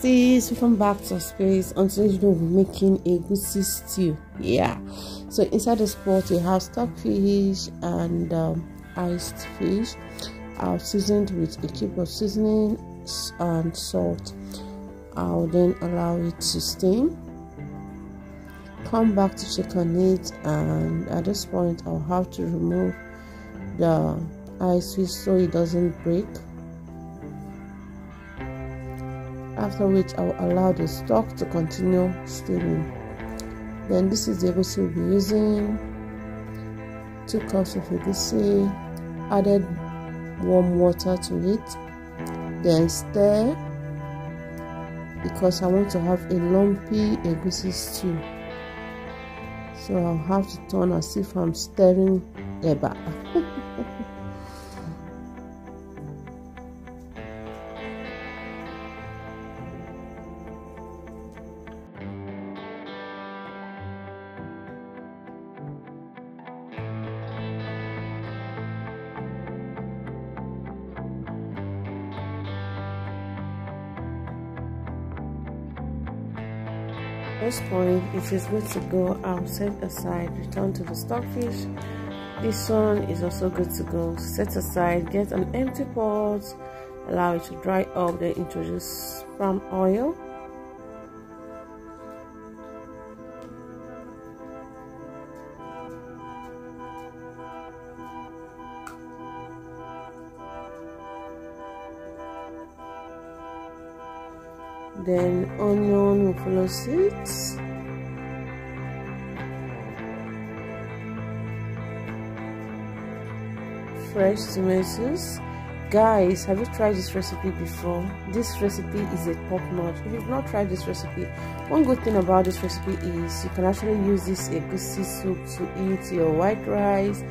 sis, welcome back to space. On today's video we're making egusi stew. Yeah, so inside this pot we have stockfish and iced fish. I've seasoned with a cube of seasoning and salt. I'll then allow it to steam, come back to check on it, and at this point I'll have to remove the iced fish so it doesn't break. After which I'll allow the stock to continue steaming. Then this is the egusi we'll be using. 2 cups of egusi, added warm water to it, then stir because I want to have a lumpy egusi stew. So I'll have to turn as if I'm stirring eba. At this point, if it's good to go, I'll set aside, return to the stockfish. This one is also good to go. Set aside, get an empty pot, allow it to dry up, then introduce palm oil. Then onion will follow suit. Fresh tomatoes. Guys, have you tried this recipe before? This recipe is a top notch. If you've not tried this recipe, one good thing about this recipe is you can actually use this egusi soup to eat your white rice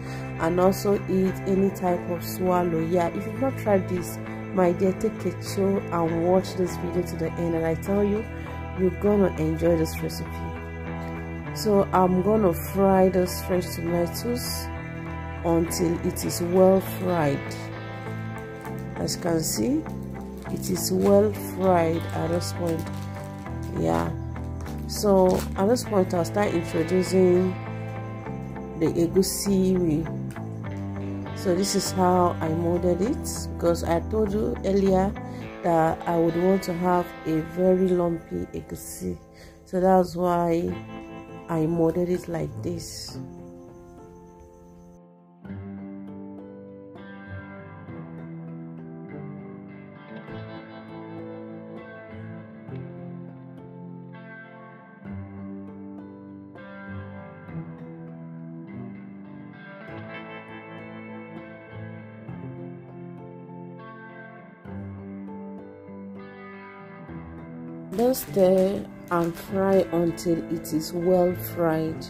and also eat any type of swallow. Yeah, if you've not tried this, my dear, take a chill and watch this video to the end, and I tell you, you're gonna enjoy this recipe. So I'm gonna fry those fresh tomatoes until it is well fried. As you can see, it is well fried at this point. Yeah, so at this point I'll start introducing the egusi. So this is how I molded it, because I told you earlier that I would want to have a very lumpy egusi. So that's why I molded it like this. Then stir and fry until it is well fried.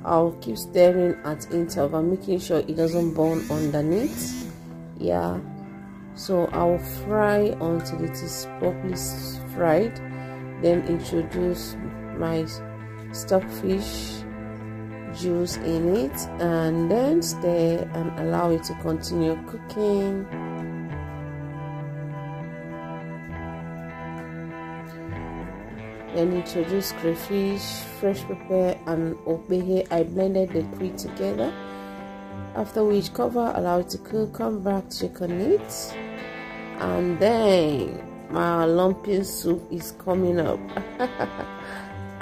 I'll keep stirring at interval, making sure it doesn't burn underneath. Yeah, so I'll fry until it is properly fried. Then introduce my stockfish juice in it, and then stir and allow it to continue cooking. Then introduce crayfish, fresh pepper and obehe. I blended the three together. After which, cover, allow it to cook, come back, check on it, and then my lumpy soup is coming up.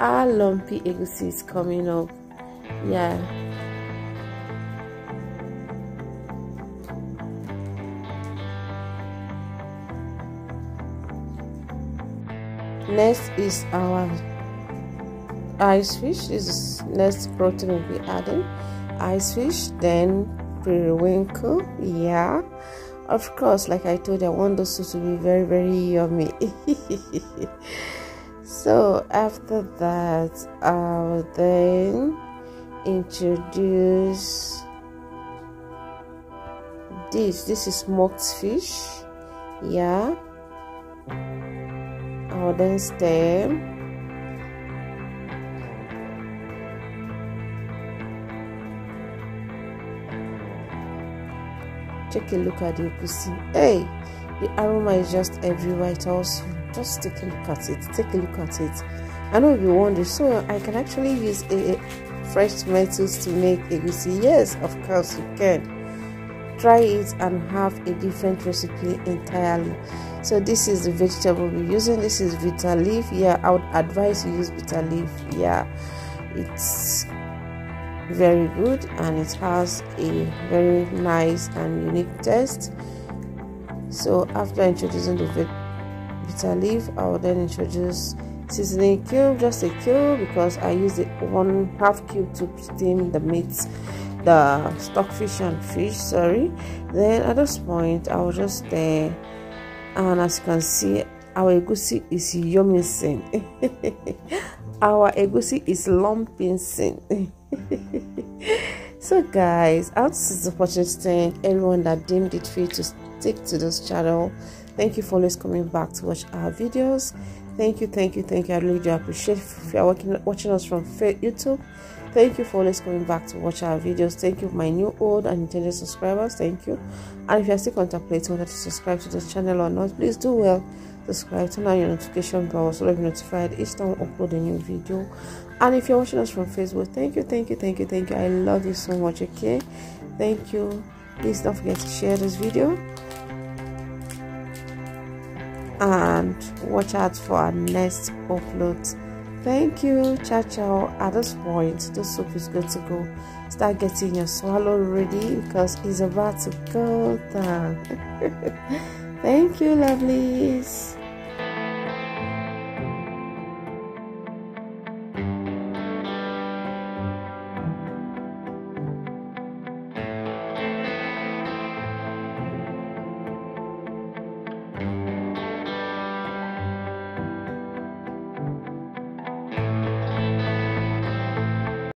Our lumpy egusi is coming up. Yeah. Next is our ice fish. This is next protein we'll be adding. Ice fish, then periwinkle. Yeah, of course, like I told you, I want the soup to be very, very yummy. So after that, I'll then introduce this is smoked fish. Yeah, I'll then stir. Take a look at the egusi. Hey, the aroma is just everywhere. It tells you just take a look at it. I know you wonder, so I can actually use a fresh tomatoes to make egusi. Yes, of course you can. Try it and have a different recipe entirely. So this is the vegetable we're using. This is bitter leaf. Yeah, I would advise you use bitter leaf. Yeah, it's very good and it has a very nice and unique taste. So after introducing the bitter leaf, I will then introduce seasoning cube, just a cube, because I use it 1/2 cube to steam the meat, the stockfish and fish, sorry. Then at this point I will just stir, and as you can see, our egusi is yummy. Our egusi is lumping. So guys, I want to thank everyone that deemed it free to stick to this channel. Thank you for always coming back to watch our videos. Thank you. I really do appreciate if you are watching us from YouTube. Thank you for always coming back to watch our videos. Thank you, my new, old, and intended subscribers. Thank you. And if you are still contemplating whether to subscribe to this channel or not, please do well. Subscribe, turn on your notification bell so that you're notified each time we upload a new video. And if you're watching us from Facebook, thank you. I love you so much. Okay, thank you. Please don't forget to share this video and watch out for our next upload. Thank you. Ciao. At this point, the soup is good to go. Start getting your swallow ready because it's about to go down. Thank you, lovelies.